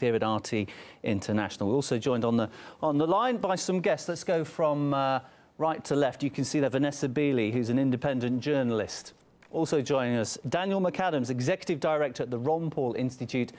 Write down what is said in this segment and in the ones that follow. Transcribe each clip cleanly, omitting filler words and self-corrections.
here at RT International. We're also joined on the line by some guests. Let's go from right to left. You can see there Vanessa Beeley, who's an independent journalist. Also joining us, Daniel McAdams, Executive Director at the Ron Paul Institute.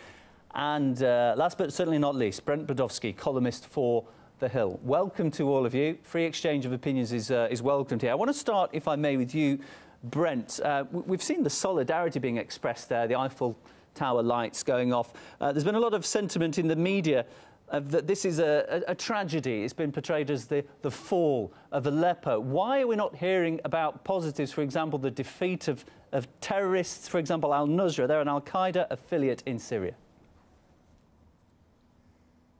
And last but certainly not least, Brent Badowski, columnist for The Hill. Welcome to all of you. Free exchange of opinions is welcomed here. I want to start, if I may, with you, Brent. We've seen the solidarity being expressed there, the Eiffel Tower lights going off. There's been a lot of sentiment in the media that this is a tragedy. It's been portrayed as the fall of Aleppo. Why are we not hearing about positives, for example, the defeat of terrorists, for example, al-Nusra? They're an al-Qaeda affiliate in Syria.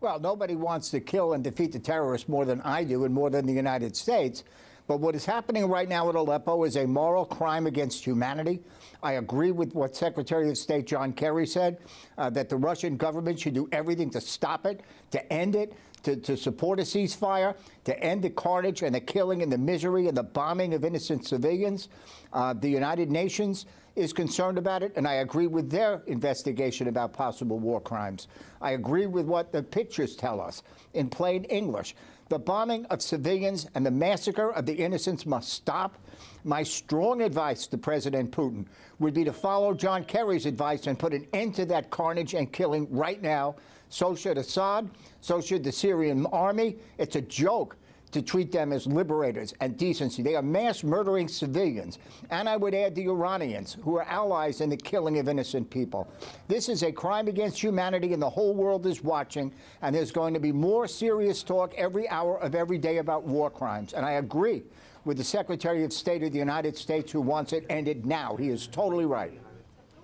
Well, nobody wants to kill and defeat the terrorists more than I do and more than the United States. But what is happening right now at Aleppo is a moral crime against humanity. I agree with what Secretary of State John Kerry said, that the Russian government should do everything to stop it, to end it, to support a ceasefire, to end the carnage and the killing and the misery and the bombing of innocent civilians. The United Nations is concerned about it, and I agree with their investigation about possible war crimes. I agree with what the pictures tell us in plain English. The bombing of civilians and the massacre of the innocents must stop. My strong advice to President Putin would be to follow John Kerry's advice and put an end to that carnage and killing right now. So should Assad, so should the Syrian army. It's a joke to treat them as liberators and decency. They are mass murdering civilians. And I would add the Iranians, who are allies in the killing of innocent people. This is a crime against humanity, and the whole world is watching. And there's going to be more serious talk every hour of every day about war crimes. And I agree with the Secretary of State of the United States, who wants it ended now. He is totally right.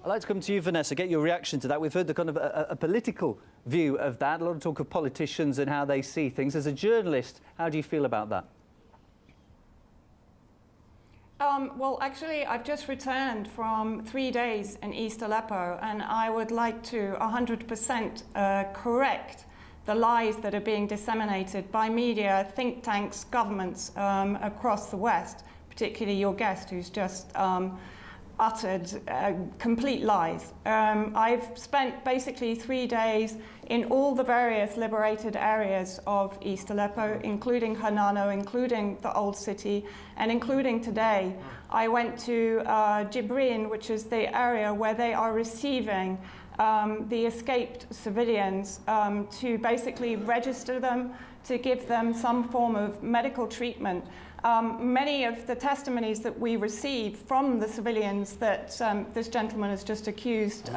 I'd like to come to you, Vanessa, get your reaction to that. We've heard the kind of a political view of that, a lot of talk of politicians and how they see things. As a journalist, how do you feel about that? Well, actually, I've just returned from 3 days in East Aleppo, and I would like to 100% correct the lies that are being disseminated by media, think tanks, governments across the West, particularly your guest who's just uttered complete lies. I've spent basically 3 days in all the various liberated areas of East Aleppo, including Hanano, including the Old City, and including today. I went to Jibrin, which is the area where they are receiving the escaped civilians to basically register them, to give them some form of medical treatment. Many of the testimonies that we receive from the civilians that this gentleman has just accused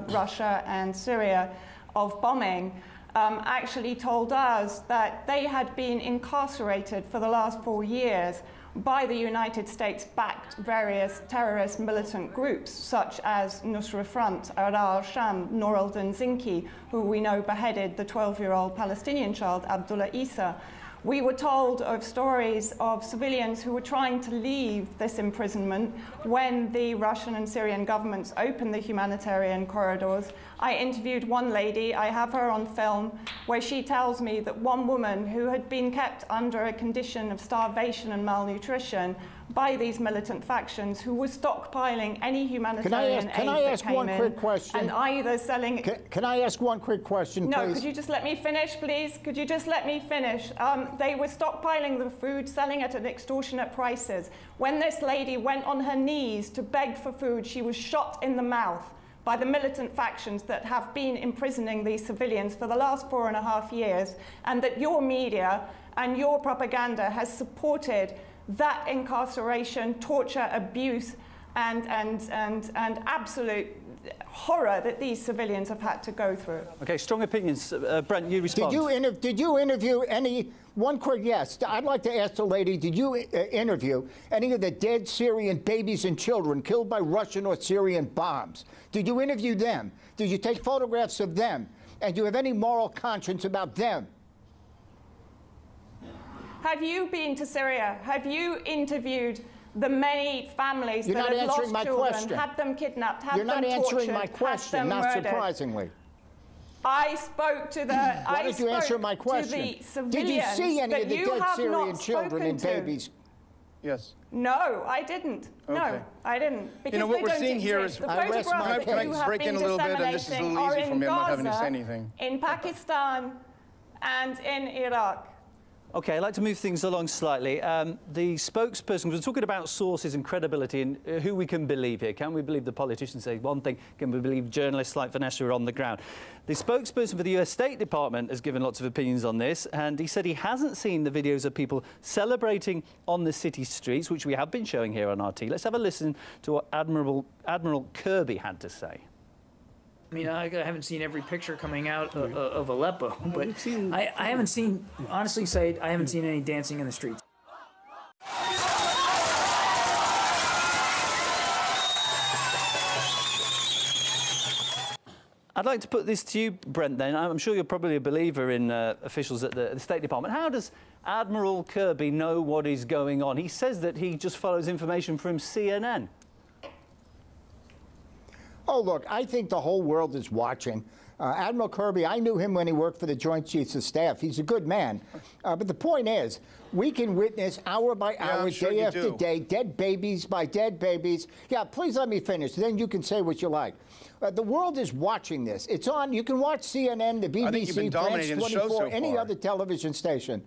Russia and Syria of bombing actually told us that they had been incarcerated for the last 4 years by the United States-backed various terrorist militant groups, such as Nusra Front, Ara al-Sham, Nour al-Din Zinki, who we know beheaded the 12-year-old Palestinian child, Abdullah Isa. We were told of stories of civilians who were trying to leave this imprisonment when the Russian and Syrian governments opened the humanitarian corridors. I interviewed one lady, I have her on film, where she tells me that one woman who had been kept under a condition of starvation and malnutrition by these militant factions, who were stockpiling any humanitarian aid Can I ask one quick question? And either selling... Can I ask one quick question, please? No, could you just let me finish, please? Could you just let me finish? They were stockpiling the food, selling it at extortionate prices. When this lady went on her knees to beg for food, she was shot in the mouth by the militant factions that have been imprisoning these civilians for the last 4.5 years, and that your media and your propaganda has supported that incarceration, torture, abuse, and absolute horror that these civilians have had to go through. Okay, strong opinions. Brent, you respond. Did you interview any, one quick yes, I'd like to ask the lady, did you interview any of the dead Syrian babies and children killed by Russian or Syrian bombs? Did you interview them? Did you take photographs of them? And do you have any moral conscience about them? Have you been to Syria? Have you interviewed the many families that have lost children, had them kidnapped, had them tortured, You're not answering my question, not surprisingly. I spoke to the... Why don't you answer my question? To the civilians. Did you see any of the dead Syrian children and babies? Yes. No, I didn't. Okay. No, I didn't. Because what they we're don't seeing here exist. is... The I rest my photographs case. that you Can I have break in been a little bit? And this is a disseminating little are easy for in me. I'm not having to Gaza, say anything. in Pakistan, and in Iraq. OK, I'd like to move things along slightly. The spokesperson was talking about sources and credibility and who we can believe here. Can we believe the politicians say one thing? Can we believe journalists like Vanessa who are on the ground? The spokesperson for the US State Department has given lots of opinions on this, and he said he hasn't seen the videos of people celebrating on the city streets, which we have been showing here on RT. Let's have a listen to what Admiral Kirby had to say. I mean, I haven't seen every picture coming out of Aleppo, but I haven't seen, honestly, Said, I haven't seen any dancing in the streets. I'd like to put this to you, Brent, then. I'm sure you're probably a believer in officials at the State Department. How does Admiral Kirby know what is going on? He says that he just follows information from CNN. Oh, look, I think the whole world is watching. Admiral Kirby, I knew him when he worked for the Joint Chiefs of Staff. He's a good man. But the point is, we can witness hour by hour, day after day, dead babies by dead babies. Yeah, please let me finish. Then you can say what you like. The world is watching this. It's on. You can watch CNN, the BBC, France 24, any other television station.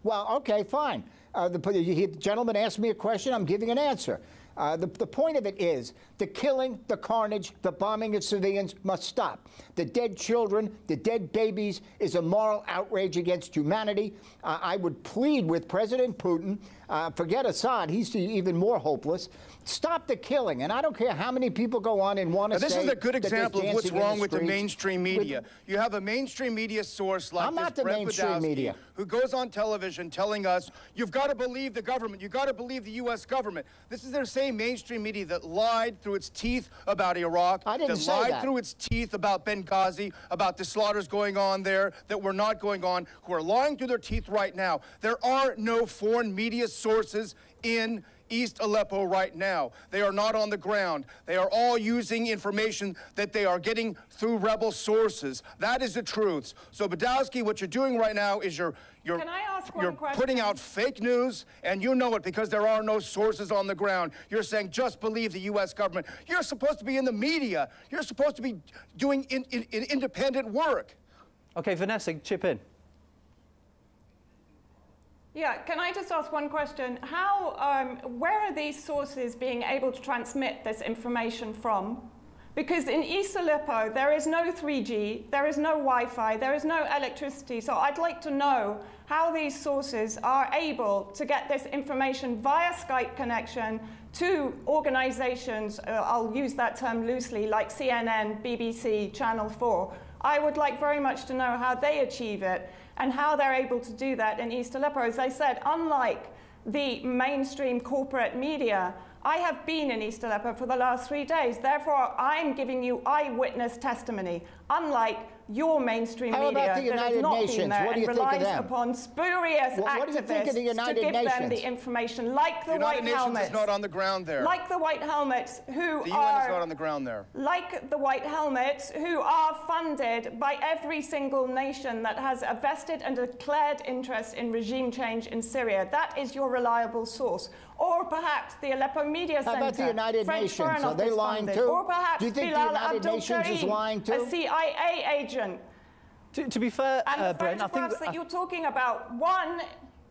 Well, OK, fine. The gentleman asked me a question. I'm giving an answer. The point of it is the killing, the carnage, the bombing of civilians must stop. The dead children, the dead babies is a moral outrage against humanity. I would plead with President Putin, forget Assad, he's even more hopeless. Stop the killing. And I don't care how many people go on and want to say this is a good example of what's wrong with the mainstream media. You have a mainstream media source like this, Brent Podolsky, who goes on television telling us, you've got to believe the government, you've got to believe the U.S. government. This is their same mainstream media that lied through its teeth about Iraq, that lied through its teeth about Benghazi, about the slaughters going on there that were not going on, who are lying through their teeth right now. There are no foreign media sources in East Aleppo right now. They are not on the ground. They are all using information that they are getting through rebel sources. That is the truth. So, Podolsky, what you're doing right now is you're putting out fake news, and you know it because there are no sources on the ground. You're saying just believe the U.S. government. You're supposed to be in the media. You're supposed to be doing independent work. OK, Vanessa, chip in. Yeah, can I just ask one question? Where are these sources being able to transmit this information from? Because in East Aleppo, there is no 3G, there is no Wi-Fi, there is no electricity. So I'd like to know how these sources are able to get this information via Skype connection to organizations, I'll use that term loosely, like CNN, BBC, Channel 4. I would like very much to know how they achieve it and how they're able to do that in East Aleppo. As I said, unlike the mainstream corporate media, I have been in East Aleppo for the last 3 days. Therefore, I'm giving you eyewitness testimony, unlike your mainstream media that has not been there and relies upon spurious activists to give them the information, like the White Helmets. The United Nations is not on the ground there. Like the White Helmets, who the UN is not on the ground there. Like the White Helmets, who are funded by every single nation that has a vested and declared interest in regime change in Syria. That is your reliable source. Or perhaps the Aleppo Media Center. How about the United Nations? Are they lying too? Or perhaps Do you think the United Nations is lying too? A CIA agent. To be fair, Brent, I think that you're talking about, one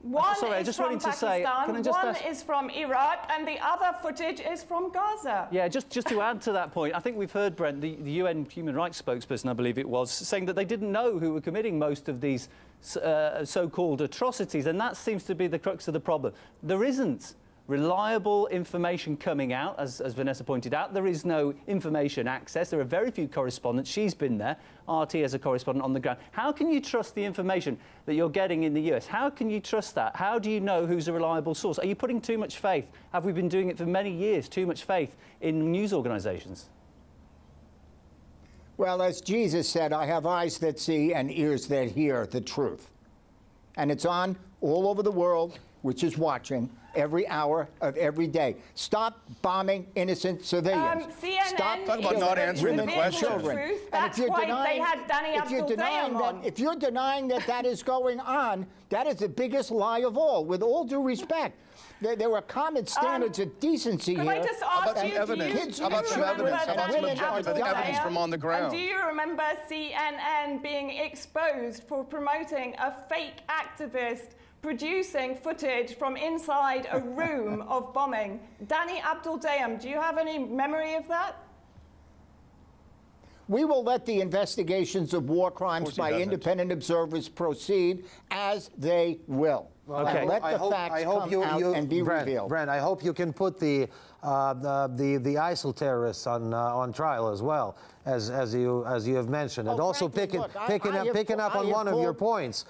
is from Pakistan, one is from Iraq, and the other footage is from Gaza. Yeah, just to add to that point, I think we've heard, Brent, the UN human rights spokesperson, I believe it was, saying that they didn't know who were committing most of these so-called atrocities, and that seems to be the crux of the problem. There isn't reliable information coming out, as Vanessa pointed out. There is no information access. There are very few correspondents. She's been there. RT as a correspondent on the ground. How can you trust the information that you're getting in the US? How can you trust that? How do you know who's a reliable source? Are you putting too much faith? Have we been doing it for many years, too much faith in news organizations? Well, as Jesus said, I have eyes that see and ears that hear the truth. And it's on all over the world, which is watching. every hour of every day. Stop bombing innocent civilians. CNN Stop talking about not answering the question. That's why they had Danny Abdul-Dayem on. If you're denying that that is going on, that is the biggest lie of all. With all due respect, there were common standards of decency here. Could I just ask you, How about some evidence from on the ground? And do you remember CNN being exposed for promoting a fake activist producing footage from inside a room of bombing? Danny Abdul-Dayem, do you have any memory of that? We will let the investigations of war crimes by independent observers proceed as they will. Okay. Let the facts come out and be revealed. Brent, I hope you can put the ISIL terrorists on trial as well, as you have mentioned, and also picking up on one of your points.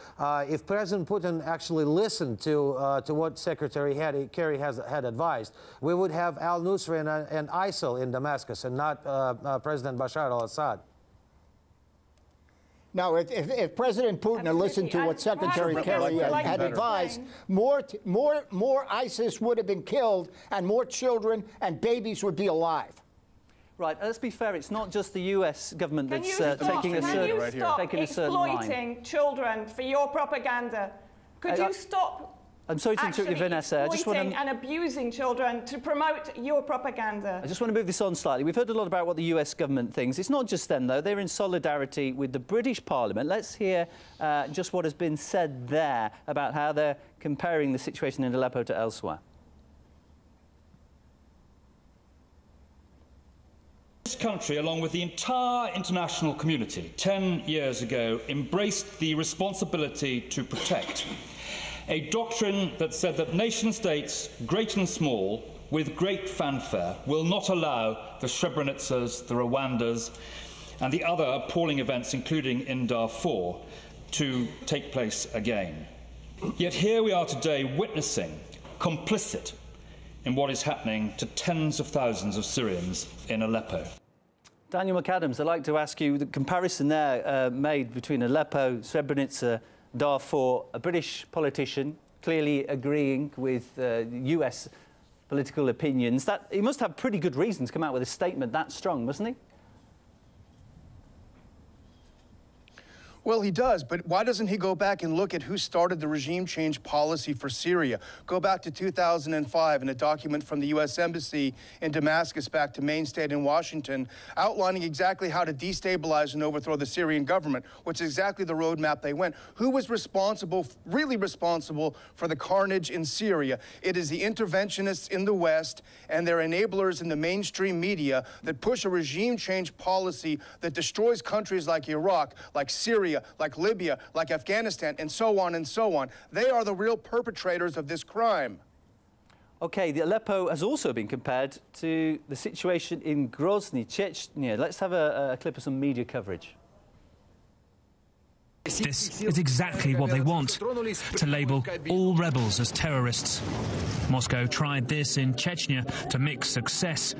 If President Putin actually listened to what Secretary Kerry had advised, we would have al-Nusra and ISIL in Damascus, and not President Bashar al-Assad. No, if President Putin had listened to what Secretary Kerry had advised, more ISIS would have been killed, and more children and babies would be alive. Right, let's be fair, it's not just the US government that's taking a certain line. Exploiting children for your propaganda? Could you stop I'm sorry to interrupt you, Vanessa. I just want to... and abusing children to promote your propaganda. I just want to move this on slightly. We've heard a lot about what the US government thinks. It's not just them, though. They're in solidarity with the British Parliament. Let's hear just what has been said there about how they're comparing the situation in Aleppo to elsewhere. This country, along with the entire international community, 10 years ago, embraced the responsibility to protect. A doctrine that said that nation-states, great and small, with great fanfare, will not allow the Srebrenicas, the Rwandas, and the other appalling events, including in Darfur, to take place again. Yet here we are today witnessing, complicit in what is happening to tens of thousands of Syrians in Aleppo. Daniel McAdams, I'd like to ask you the comparison there made between Aleppo, Srebrenica, Darfur, a British politician clearly agreeing with US political opinions. He must have pretty good reason to come out with a statement that strong, mustn't he? Well, he does, but why doesn't he go back and look at who started the regime change policy for Syria? Go back to 2005 in a document from the U.S. Embassy in Damascus back to Maine State in Washington, outlining exactly how to destabilize and overthrow the Syrian government, which is exactly the roadmap they went. Who was responsible, really responsible, for the carnage in Syria? It is the interventionists in the West and their enablers in the mainstream media that push a regime change policy that destroys countries like Iraq, like Syria, like Libya, like Afghanistan, and so on and so on. They are the real perpetrators of this crime. OK, the Aleppo has also been compared to the situation in Grozny, Chechnya. Let's have a clip of some media coverage. This is exactly what they want, to label all rebels as terrorists. Moscow tried this in Chechnya to mixed success.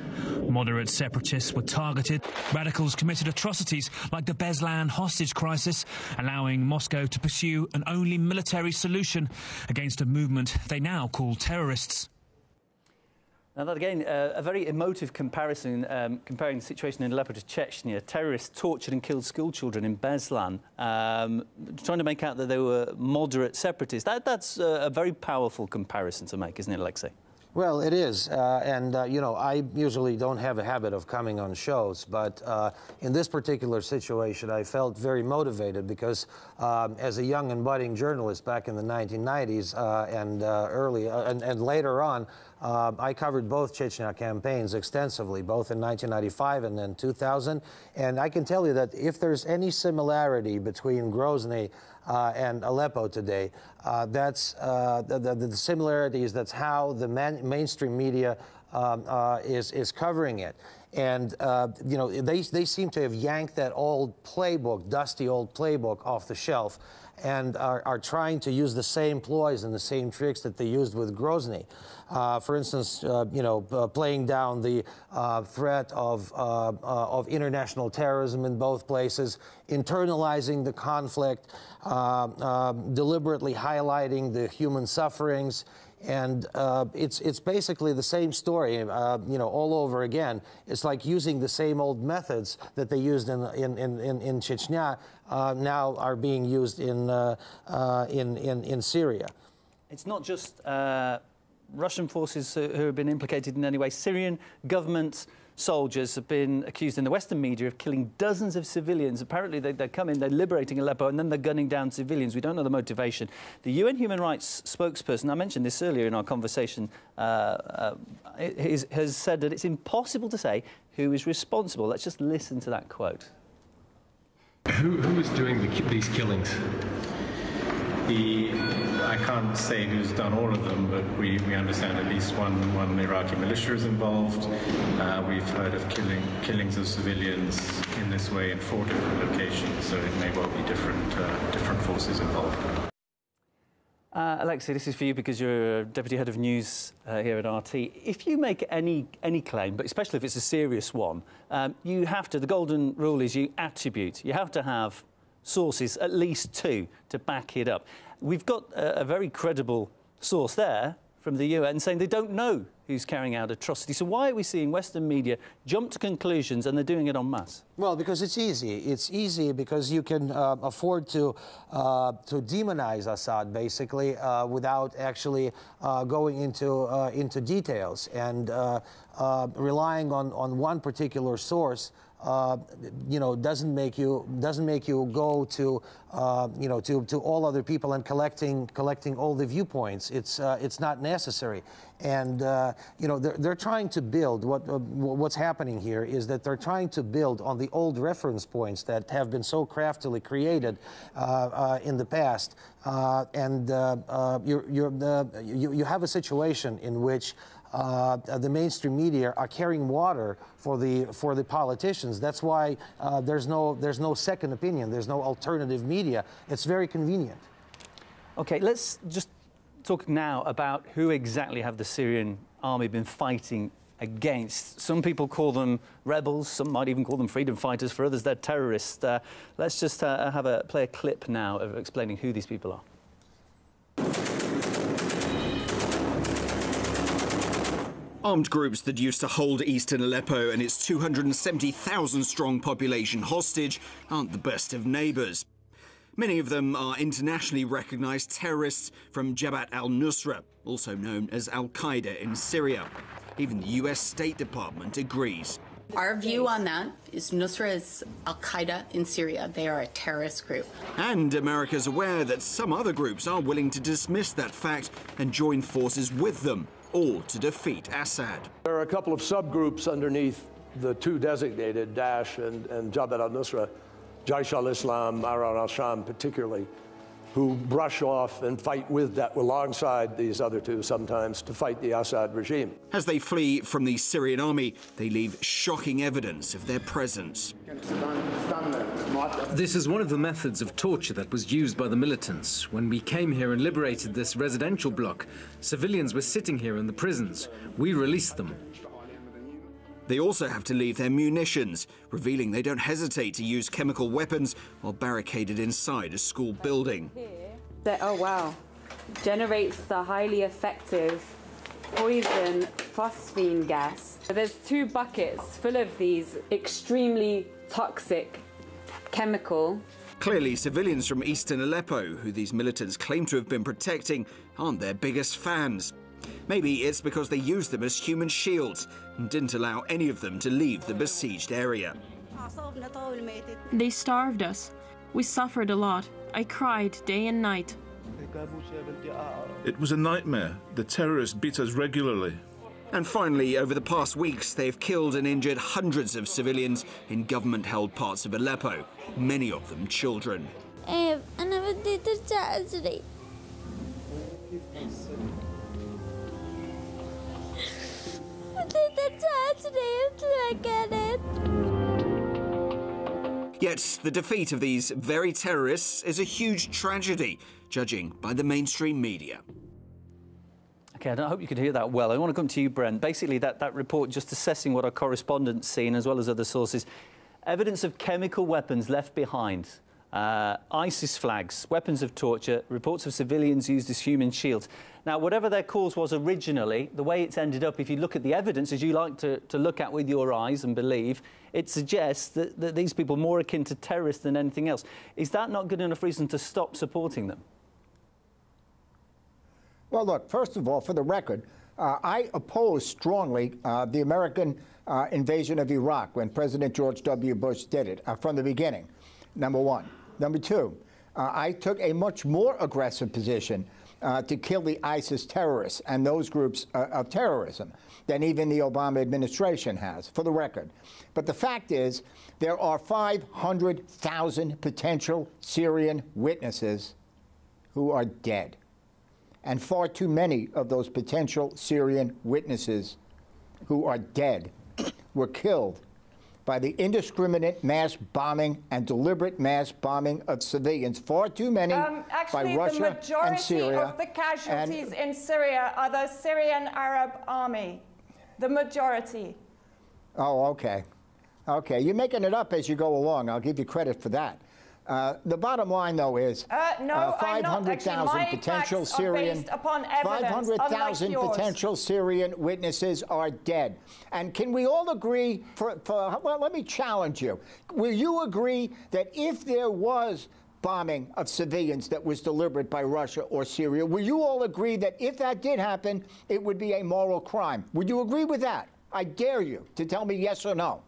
Moderate separatists were targeted. Radicals committed atrocities like the Beslan hostage crisis, allowing Moscow to pursue an only military solution against a movement they now call terrorists. Now, that again, a very emotive comparison, comparing the situation in Aleppo to Chechnya. Terrorists tortured and killed schoolchildren in Beslan, trying to make out that they were moderate separatists. That's a very powerful comparison to make, isn't it, Alexei? Well, it is, you know, I usually don't have a habit of coming on shows, but in this particular situation, I felt very motivated because as a young and budding journalist back in the 1990s and later on, I covered both Chechnya campaigns extensively, both in 1995 and then 2000, and I can tell you that if there's any similarity between Grozny and Aleppo today, that's the similarities. That's how the mainstream media is covering it. And, you know, they seem to have yanked that old playbook, dusty old playbook off the shelf and are trying to use the same ploys and the same tricks that they used with Grozny. For instance, you know, playing down the threat of international terrorism in both places, internalizing the conflict, deliberately highlighting the human sufferings, And it's basically the same story, you know, all over again. It's like using the same old methods that they used in Chechnya now are being used in Syria. It's not just Russian forces who have been implicated in any way. Syrian government soldiers have been accused in the Western media of killing dozens of civilians. Apparently, they come in, they're liberating Aleppo, and then they're gunning down civilians. We don't know the motivation. The UN human rights spokesperson, I mentioned this earlier in our conversation, has said that it's impossible to say who is responsible. Let's just listen to that quote. Who is doing these killings? I can't say who's done all of them, but we understand at least one Iraqi militia is involved. We've heard of killings of civilians in this way in 4 different locations, so it may well be different forces involved. Alexei, this is for you because you're Deputy Head of News here at RT. If you make any claim, but especially if it's a serious one, you have to, the golden rule is you attribute. You have to have sources, at least 2, to back it up. We've got a very credible source there from the UN saying they don't know who's carrying out atrocities. So why are we seeing Western media jump to conclusions and they're doing it en masse? Well, because it's easy. It's easy because you can afford to demonize Assad, basically, without actually going into details and relying on one particular source. You know, doesn't make you go to you know, to all other people and collecting all the viewpoints. It's not necessary. And you know, they're trying to build what's happening here is that they're trying to build on the old reference points that have been so craftily created in the past. And you have a situation in which the mainstream media are carrying water for the politicians. That's why there's no second opinion. There's no alternative media. It's very convenient. Okay, let's just talk now about who exactly have the Syrian army been fighting against. Some people call them rebels. Some might even call them freedom fighters. For others, they're terrorists. Let's just play a clip now of explaining who these people are. Armed groups that used to hold eastern Aleppo and its 270,000-strong population hostage aren't the best of neighbours. Many of them are internationally recognised terrorists from Jabhat al-Nusra, also known as Al-Qaeda in Syria. Even the US State Department agrees. Our view on that is Nusra is Al-Qaeda in Syria. They are a terrorist group. And America's aware that some other groups are willing to dismiss that fact and join forces with them, all to defeat Assad. There are a couple of subgroups underneath the 2 designated, Daesh and Jabhat al-Nusra, Jaish al-Islam, Ahrar al-Sham particularly, who brush off and fight alongside these other 2 sometimes to fight the Assad regime. As they flee from the Syrian army, they leave shocking evidence of their presence. This is one of the methods of torture that was used by the militants. When we came here and liberated this residential block, civilians were sitting here in the prisons. We released them. They also have to leave their munitions, revealing they don't hesitate to use chemical weapons while barricaded inside a school building. Oh wow, generates the highly effective poison phosphine gas. There's 2 buckets full of these extremely toxic chemical. Clearly, civilians from eastern Aleppo, who these militants claim to have been protecting, aren't their biggest fans. Maybe it's because they used them as human shields and didn't allow any of them to leave the besieged area. They starved us. We suffered a lot. I cried day and night. It was a nightmare. The terrorists beat us regularly. And finally, over the past weeks, they've killed and injured hundreds of civilians in government-held parts of Aleppo, many of them children. Yet the defeat of these very terrorists is a huge tragedy, judging by the mainstream media. OK, I hope you could hear that well. I want to come to you, Brent. Basically, that report just assessing what our correspondents seen, as well as other sources, evidence of chemical weapons left behind ISIS flags, weapons of torture, reports of civilians used as human shields. Now, whatever their cause was originally, the way it's ended up, if you look at the evidence, as you like to look at with your eyes and believe, it suggests that these people are more akin to terrorists than anything else. Is that not good enough reason to stop supporting them? Well, look, first of all, for the record, I oppose strongly the American invasion of Iraq when President George W. Bush did it from the beginning, number one. Number two, I took a much more aggressive position to kill the ISIS terrorists and those groups of terrorism than even the Obama administration has, for the record. But the fact is, there are 500,000 potential Syrian witnesses who are dead. And far too many of those potential Syrian witnesses who are dead were killed by the indiscriminate mass bombing and deliberate mass bombing of civilians. Far too many by Russia and Syria. Actually, the majority of the casualties in Syria are the Syrian Arab army. The majority. Oh, okay. Okay, you're making it up as you go along. I'll give you credit for that. The bottom line, though, is 500,000 potential Syrian 500,000 potential Syrian witnesses are dead. And can we all agree? Well, let me challenge you. Will you agree that if there was bombing of civilians that was deliberate by Russia or Syria, will you all agree that if that did happen, it would be a moral crime? Would you agree with that? I dare you to tell me yes or no.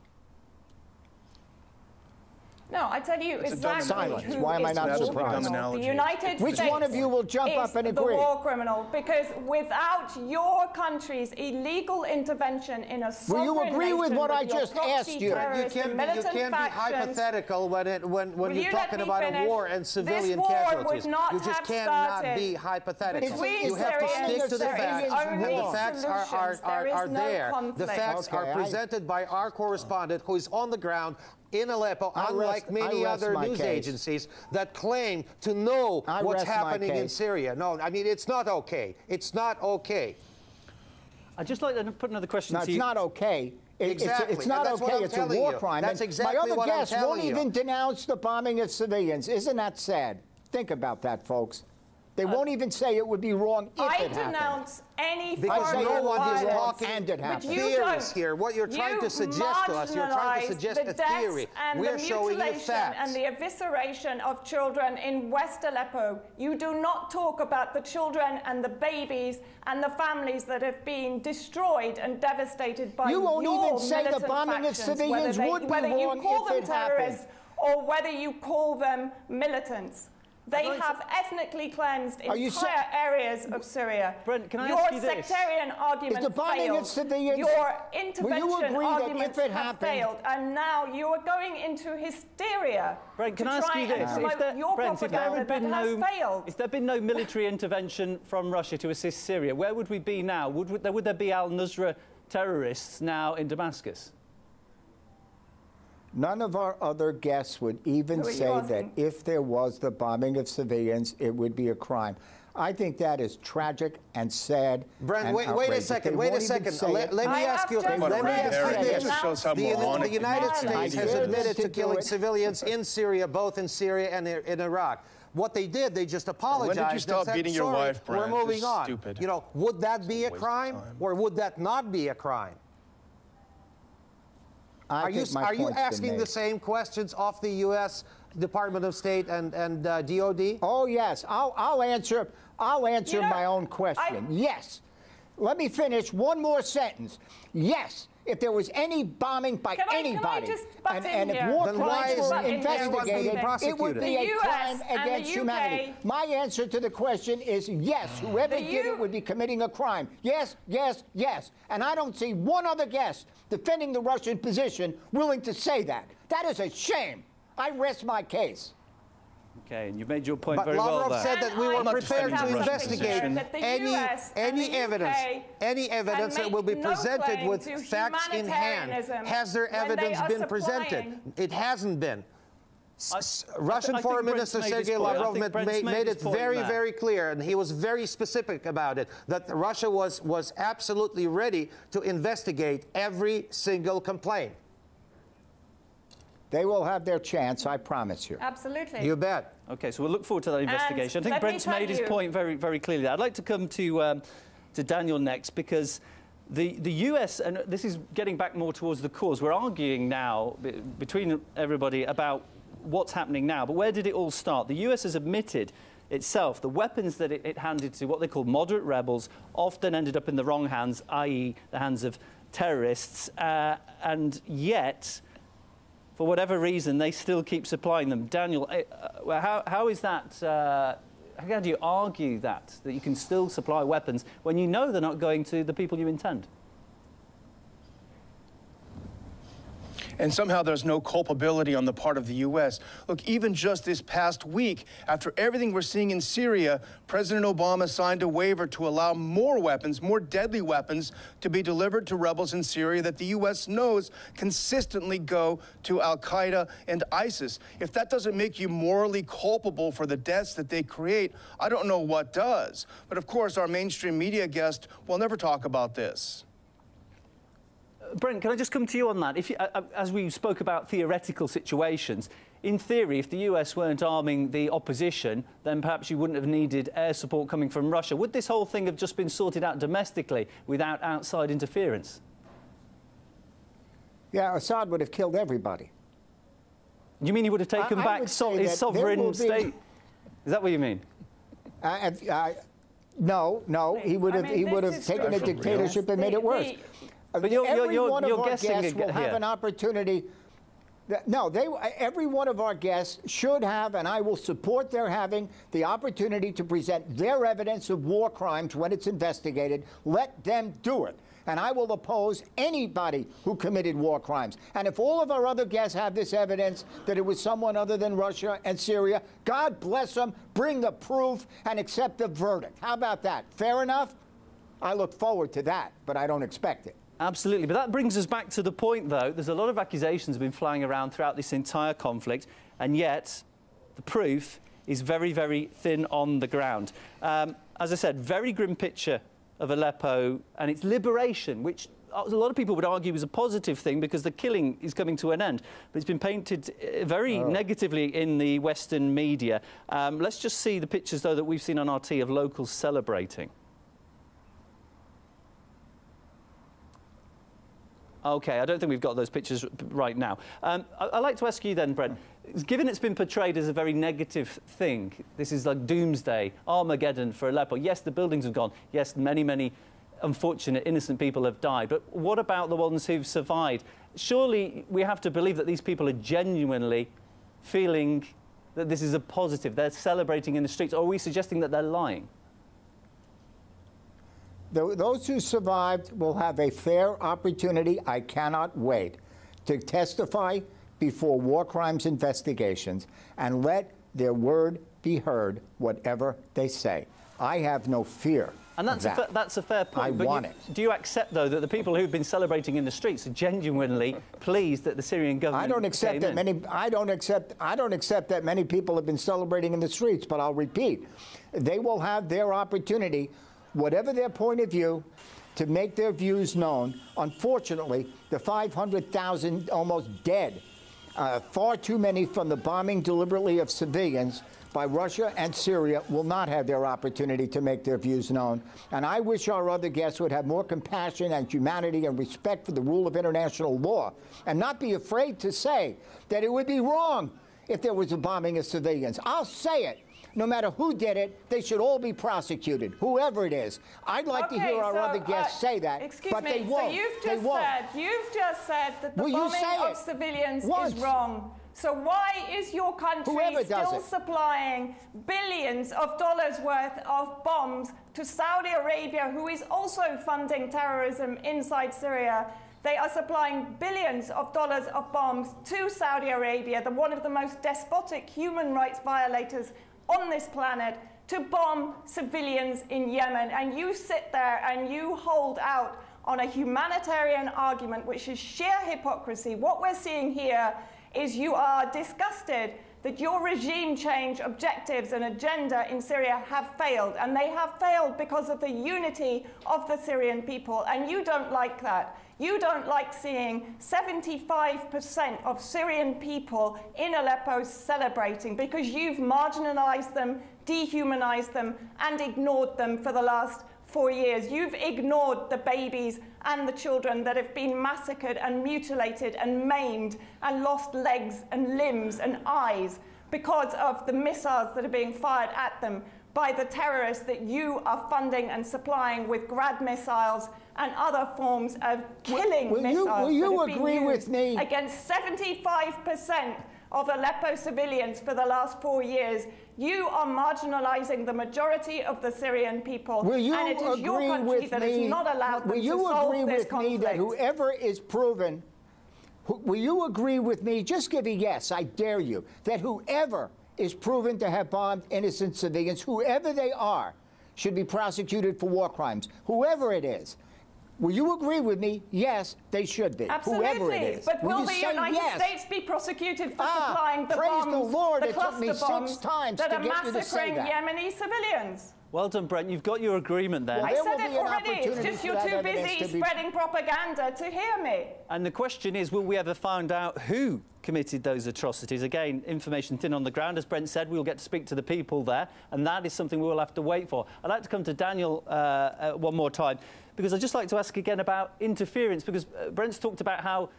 No, I tell you exactly silence. Why am I not surprised? The United States. Which one of you will jump up and agree? The war criminal, because without your country's illegal intervention in a sovereign nation, will you agree with what I just asked you? You can't be hypothetical when you're talking about a war and civilian casualties. You just cannot be hypothetical. You have to stick to the facts, and the facts are there. The facts are presented by our correspondent who is on the ground in Aleppo, unlike many other news agencies that claim to know what's happening in Syria. No, I mean, it's not okay. It's not okay. I'd just like to put another question to you. It's not okay. Exactly. It's not okay. It's a war crime. That's exactly what I'm telling you. My other guests won't even denounce the bombing of civilians. Isn't that sad? Think about that, folks. They won't even say it would be wrong if it happened. I denounce any form because no one is talking theories here. What you're trying to suggest to us, you're trying to suggest a theory. We're showing you facts. And the evisceration of children in West Aleppo. You do not talk about the children and the babies and the families that have been destroyed and devastated by you won't your even say the bombing of civilians would be wrong if it happened. Or whether you call them militants. They have ethnically cleansed entire areas of Syria. Brent, can I ask you this? Your sectarian argument is the bombing of civilians, your intervention arguments have failed, and now you are going into hysteria. Brent, can I ask you this? If there had been no military intervention from Russia to assist Syria, where would we be now? Would there be al-Nusra terrorists now in Damascus? None of our other guests would even say that if there was the bombing of civilians, it would be a crime. I think that is tragic and sad. Brent, wait a second. Let me ask you this. The United States has admitted to killing civilians in Syria, both in Syria and in Iraq. What they did, they just apologized. When did you stop beating your wife, Brent? We're moving on. Stupid. You know, would that be a crime, or would that not be a crime? Are you asking the same questions of the U.S. Department of State and DOD? Oh yes, I'll answer my own question. Yes. Let me finish one more sentence. Yes. If there was any bombing by anybody, and if war crimes were investigated, it would be a crime against humanity. My answer to the question is yes. Whoever did it would be committing a crime. Yes, yes, yes. And I don't see one other guest defending the Russian position willing to say that. That is a shame. I rest my case. Okay, and you made your point very well there. Lavrov said that we were prepared to investigate any evidence that will be presented with facts in hand. Has there evidence been presented? It hasn't been. Russian Foreign Minister Sergei Lavrov made it very, very clear, and he was very specific about it, that Russia was absolutely ready to investigate every single complaint. They will have their chance, I promise you. Absolutely. You bet. Okay, so we'll look forward to that investigation. I think Brent's made his point very, very clearly. I'd like to come to Daniel next, because the US, and this is getting back more towards the cause, we're arguing now between everybody about what's happening now, but where did it all start? The US has admitted itself the weapons that it handed to what they call moderate rebels often ended up in the wrong hands, i.e. the hands of terrorists, and yet, for whatever reason, they still keep supplying them. Daniel, how is that, how do you argue that you can still supply weapons when you know they're not going to the people you intend? And somehow there's no culpability on the part of the U.S. Look, even just this past week, after everything we're seeing in Syria, President Obama signed a waiver to allow more weapons, more deadly weapons, to be delivered to rebels in Syria that the U.S. knows consistently go to al-Qaeda and ISIS. If that doesn't make you morally culpable for the deaths that they create, I don't know what does. But of course, our mainstream media guest will never talk about this. Brent, can I just come to you on that? If you, as we spoke about theoretical situations, in theory, if the US weren't arming the opposition, then perhaps you wouldn't have needed air support coming from Russia. Would this whole thing have just been sorted out domestically without outside interference? Yeah, Assad would have killed everybody. You mean he would have taken back his sovereign state? Is that what you mean? No. He would have taken a dictatorship and made it worse. But every one of our guests will have an opportunity. No, every one of our guests should have, and I will support their having, the opportunity to present their evidence of war crimes when it's investigated. Let them do it. And I will oppose anybody who committed war crimes. And if all of our other guests have this evidence that it was someone other than Russia and Syria, God bless them, bring the proof, and accept the verdict. How about that? Fair enough? I look forward to that, but I don't expect it. Absolutely, but that brings us back to the point, though. There's a lot of accusations have been flying around throughout this entire conflict, and yet the proof is very, very thin on the ground. As I said, very grim picture of Aleppo and its liberation, which a lot of people would argue is a positive thing because the killing is coming to an end. But it's been painted very negatively in the Western media. Let's just see the pictures, though, that we've seen on RT of locals celebrating. OK, I don't think we've got those pictures right now. I'd like to ask you then, Brent, given it's been portrayed as a very negative thing, this is like doomsday, Armageddon for Aleppo. Yes, the buildings have gone. Yes, many, many unfortunate, innocent people have died. But what about the ones who've survived? Surely we have to believe that these people are genuinely feeling that this is a positive. They're celebrating in the streets. Or are we suggesting that they're lying? Those who survived will have a fair opportunity, I cannot wait, to testify before war crimes investigations and let their word be heard, whatever they say. I have no fear. And that's a fair point. I want it. Do you accept, though, that the people who've been celebrating in the streets are genuinely pleased that the Syrian government I don't accept that many people have been celebrating in the streets, but I'll repeat. They will have their opportunity, whatever their point of view, to make their views known. Unfortunately, the 500,000 almost dead, far too many from the bombing deliberately of civilians by Russia and Syria, will not have their opportunity to make their views known. And I wish our other guests would have more compassion and humanity and respect for the rule of international law and not be afraid to say that it would be wrong if there was a bombing of civilians. I'll say it. No matter who did it, they should all be prosecuted, whoever it is. I'd like to hear our other guests say that, but they won't. So you've just said that the bombing of civilians is wrong. So why is your country still supplying billions of dollars worth of bombs to Saudi Arabia, who is also funding terrorism inside Syria? They are supplying billions of dollars of bombs to Saudi Arabia, one of the most despotic human rights violators on this planet, to bomb civilians in Yemen. And you sit there and you hold out on a humanitarian argument, which is sheer hypocrisy. What we're seeing here is you are disgusted that your regime change objectives and agenda in Syria have failed, and they have failed because of the unity of the Syrian people, and you don't like that. You don't like seeing 75% of Syrian people in Aleppo celebrating because you've marginalized them, dehumanized them, and ignored them for the last 4 years. You've ignored the babies and the children that have been massacred and mutilated and maimed and lost legs and limbs and eyes because of the missiles that are being fired at them by the terrorists that you are funding and supplying with Grad missiles and other forms of killing missiles. Will you agree with me? Against 75% of Aleppo civilians for the last 4 years. You are marginalizing the majority of the Syrian people, and it is your country that is not allowed them to solve this conflict. Will you agree with me that whoever is proven, will you agree with me, just give a yes, I dare you, that whoever is proven to have bombed innocent civilians, whoever they are, should be prosecuted for war crimes, whoever it is? Will you agree with me? Yes, they should be. Absolutely. Whoever it is. But will the United States be prosecuted for supplying the bombs, the Lord, the cluster bombs that are massacring that. Yemeni civilians? Well done, Brent. You've got your agreement there. I said it already. It's just you're too busy spreading propaganda to hear me. And the question is, will we ever find out who committed those atrocities? Again, information thin on the ground. As Brent said, we'll get to speak to the people there, and that is something we will have to wait for. I'd like to come to Daniel one more time, because I'd just like to ask again about interference, because Brent's talked about how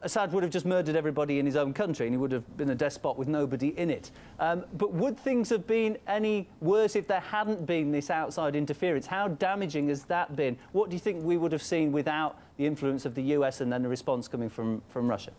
Assad would have just murdered everybody in his own country and he would have been a despot with nobody in it. But would things have been any worse if there hadn't been this outside interference? How damaging has that been? What do you think we would have seen without the influence of the US and then the response coming from Russia?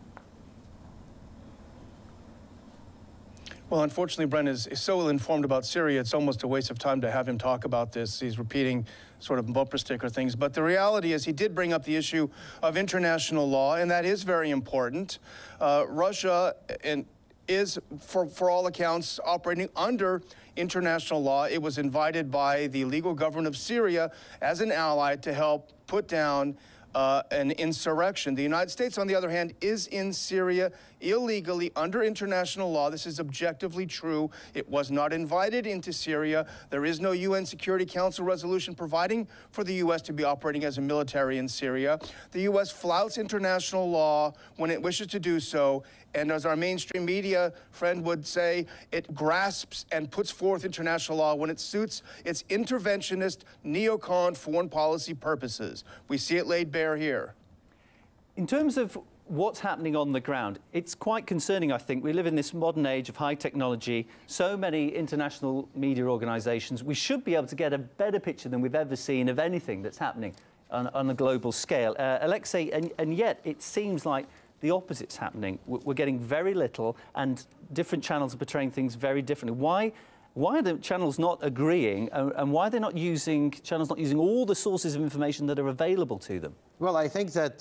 Well, unfortunately, Brent is so ill-informed about Syria, it's almost a waste of time to have him talk about this. He's repeating sort of bumper sticker things. But the reality is he did bring up the issue of international law, and that is very important. Russia is, for all accounts, operating under international law. It was invited by the legal government of Syria as an ally to help put down an insurrection. The United States, on the other hand, is in Syria illegally under international law. This is objectively true. It was not invited into Syria. There is no UN Security Council resolution providing for the U.S. to be operating as a military in Syria. The U.S. flouts international law when it wishes to do so, and as our mainstream media friend would say, it grasps and puts forth international law when it suits its interventionist, neocon foreign policy purposes. We see it laid bare here. In terms of what's happening on the ground, it's quite concerning, I think. We live in this modern age of high technology, so many international media organisations. We should be able to get a better picture than we've ever seen of anything that's happening on a global scale. Alexei, and yet it seems like the opposite's happening. We're getting very little, and different channels are portraying things very differently. Why are the channels not agreeing, and why are they not using, channels not using all the sources of information that are available to them? Well, I think that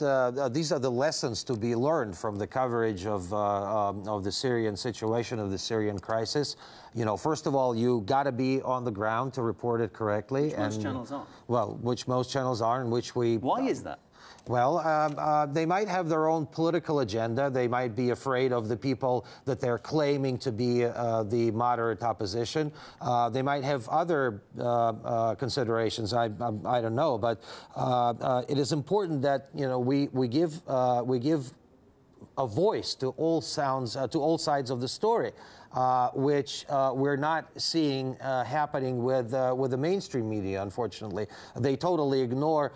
these are the lessons to be learned from the coverage of the Syrian situation, of the Syrian crisis. You know, first of all, you got to be on the ground to report it correctly. Which most channels are. Well, which most channels are, and which we... Why is that? Well, they might have their own political agenda. They might be afraid of the people that they're claiming to be the moderate opposition. They might have other considerations. I don't know, but it is important that, you know, we give a voice to all sounds, to all sides of the story, which we're not seeing happening with the mainstream media. Unfortunately, they totally ignore,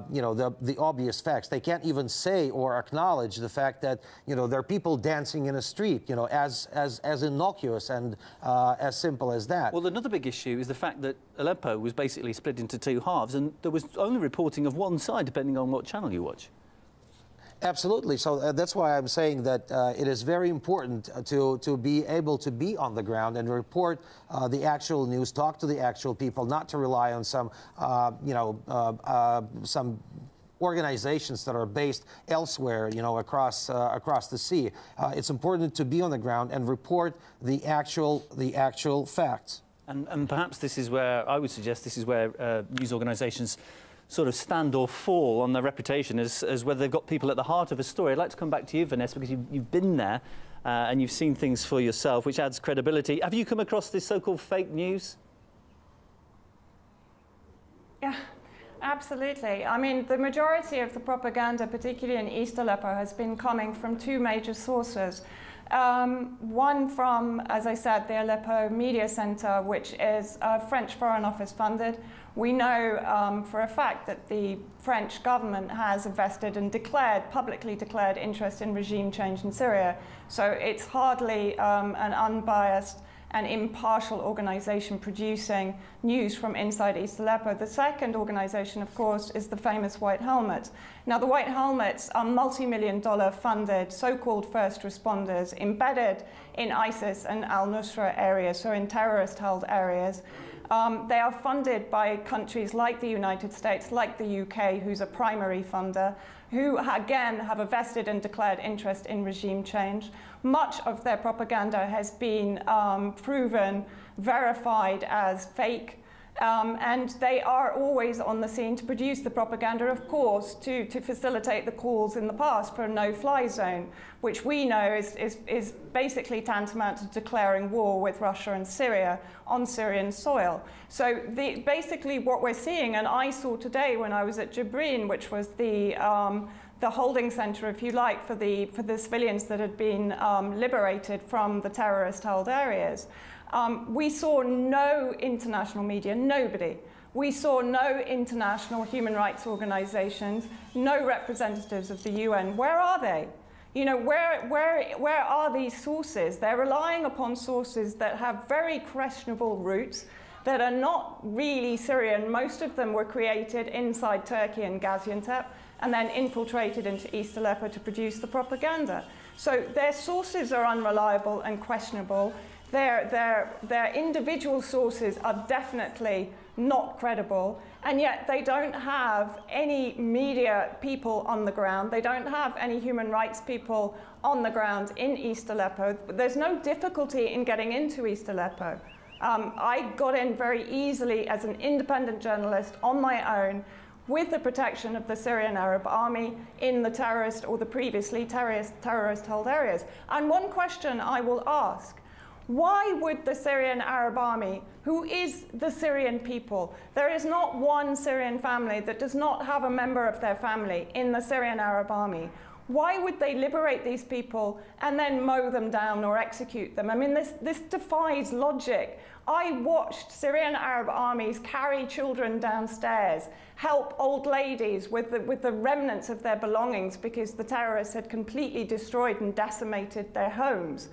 you know, the obvious facts. They can't even say or acknowledge the fact that, you know, there are people dancing in a street, you know, as innocuous and as simple as that. Well, another big issue is the fact that Aleppo was basically split into two halves, and there was only reporting of one side, depending on what channel you watch. Absolutely. So that's why I'm saying that it is very important to be able to be on the ground and report the actual news, talk to the actual people, not to rely on some, you know, some organizations that are based elsewhere, you know, across the sea. It's important to be on the ground and report the actual facts. And perhaps this is where I would suggest this is where news organisations sort of stand or fall on their reputation as whether they've got people at the heart of a story. I'd like to come back to you, Vanessa, because you've been there. and you've seen things for yourself, which adds credibility. Have you come across this so-called fake news? Yeah, absolutely. I mean, the majority of the propaganda, particularly in East Aleppo, has been coming from two major sources. One from, as I said, the Aleppo Media Center, which is French Foreign Office funded. We know for a fact that the French government has a vested and publicly declared interest in regime change in Syria. So it's hardly an unbiased and impartial organization producing news from inside East Aleppo. The second organization, of course, is the famous White Helmets. Now, the White Helmets are multi-million-dollar funded so-called first responders embedded in ISIS and al-Nusra areas, so in terrorist-held areas. They are funded by countries like the United States, like the UK, who's a primary funder, who again have a vested and declared interest in regime change. Much of their propaganda has been proven, verified as fake, and they are always on the scene to produce the propaganda, of course, to facilitate the calls in the past for a no-fly zone, which we know is basically tantamount to declaring war with Russia and Syria on Syrian soil. So basically what we're seeing, and I saw today when I was at Jibrin, which was the holding center, if you like, for the civilians that had been liberated from the terrorist-held areas. We saw no international media, nobody. We saw no international human rights organizations, no representatives of the UN. Where are they? You know, where are these sources? They're relying upon sources that have very questionable roots, that are not really Syrian. Most of them were created inside Turkey and Gaziantep, and then infiltrated into East Aleppo to produce the propaganda. So their sources are unreliable and questionable. Their individual sources are definitely not credible, and yet they don't have any media people on the ground. They don't have any human rights people on the ground in East Aleppo. There's no difficulty in getting into East Aleppo. I got in very easily as an independent journalist on my own, with the protection of the Syrian Arab Army in the terrorist or the previously terrorist-held areas. And one question I will ask: why would the Syrian Arab Army, who is the Syrian people, there is not one Syrian family that does not have a member of their family in the Syrian Arab Army, why would they liberate these people and then mow them down or execute them? I mean, this defies logic. I watched Syrian Arab armies carry children downstairs, help old ladies with the remnants of their belongings because the terrorists had completely destroyed and decimated their homes.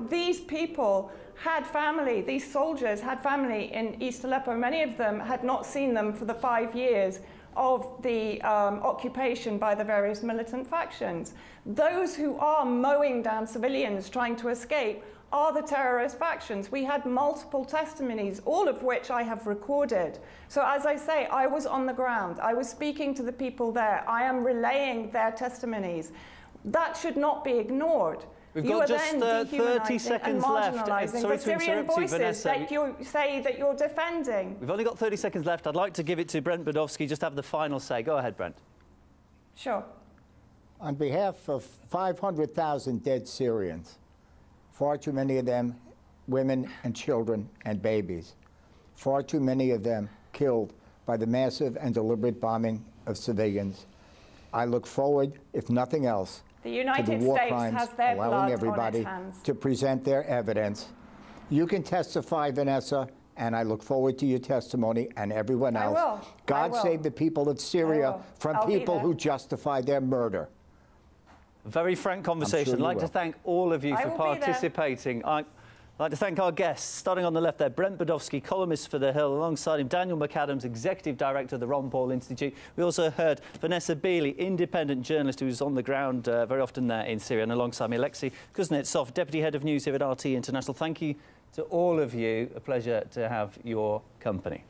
These people had family, these soldiers had family in East Aleppo. Many of them had not seen them for the 5 years of the occupation by the various militant factions. Those who are mowing down civilians trying to escape are the terrorist factions. We had multiple testimonies, all of which I have recorded. So as I say, I was on the ground. I was speaking to the people there. I am relaying their testimonies. That should not be ignored. We've got just 30 seconds left. Sorry to interrupt you, Vanessa. That you say that you're defending. We've only got 30 seconds left. I'd like to give it to Brent Budowski, just have the final say. Go ahead, Brent. Sure. On behalf of 500,000 dead Syrians, far too many of them women and children and babies, far too many of them killed by the massive and deliberate bombing of civilians, I look forward, if nothing else, the United to the war States crimes, has their allowing blood everybody on its hands. to present their evidence. You can testify, Vanessa, and I look forward to your testimony and everyone else. I will. God save the people of Syria from people who justify their murder. Very frank conversation. I'd like to thank all of you for participating. I'd like to thank our guests, starting on the left there, Brent Budowski, columnist for The Hill, alongside him Daniel McAdams, Executive Director of the Ron Paul Institute. We also heard Vanessa Beeley, independent journalist who's on the ground very often there in Syria, and alongside me, Alexei Kuznetsov, Deputy Head of News here at RT International. Thank you to all of you. A pleasure to have your company.